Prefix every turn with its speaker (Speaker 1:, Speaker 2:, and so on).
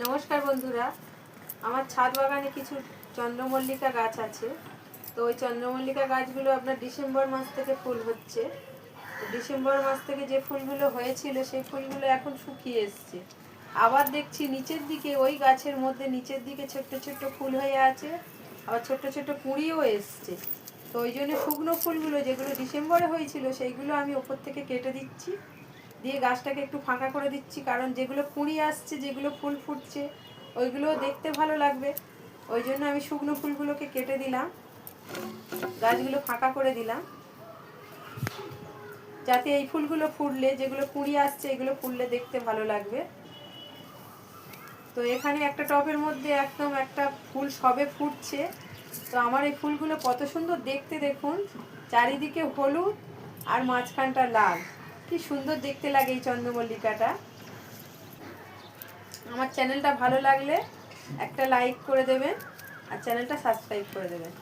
Speaker 1: নমস্কার বন্ধুরা, আমার ছাদ বাগানে কিছু চন্দ্রমল্লিকা গাছ আছে। তো ওই চন্দ্রমল্লিকা গাছগুলো আপনার ডিসেম্বর মাস থেকে ফুল হচ্ছে। ডিসেম্বর মাস থেকে যে ফুলগুলো হয়েছিল সেই ফুলগুলো এখন শুকিয়ে এসছে। আবার দেখছি নিচের দিকে ওই গাছের মধ্যে নিচের দিকে ছোট্ট ছোট্ট ফুল হয়ে আছে, আবার ছোট্ট ছোট্ট কুঁড়িও এসছে। তো ওই জন্য শুকনো ফুলগুলো যেগুলো ডিসেম্বরে হয়েছিল সেইগুলো আমি ওপর থেকে কেটে দিচ্ছি, দিয়ে গাছটাকে একটু ফাঁকা করে দিচ্ছি, কারণ যেগুলো কুঁড়ি আসছে, যেগুলো ফুল ফুটছে ওইগুলো দেখতে ভালো লাগবে। ওই জন্য আমি শুকনো ফুলগুলোকে কেটে দিলাম, গাছগুলো ফাঁকা করে দিলাম, যাতে এই ফুলগুলো ফুটলে, যেগুলো কুঁড়ি আসছে এগুলো ফুললে দেখতে ভালো লাগবে। তো এখানে একটা টবের মধ্যে একদম একটা ফুল সবে ফুটছে। তো আমার এই ফুলগুলো কত সুন্দর দেখতে, দেখুন, চারিদিকে হলুদ আর মাঝখানটা লাল, কি সুন্দর দেখতে লাগে এই চন্দ্রমল্লিকাটা। আমার চ্যানেলটা ভালো লাগলে একটা লাইক করে দেবেন আর চ্যানেলটা সাবস্ক্রাইব করে দেবেন।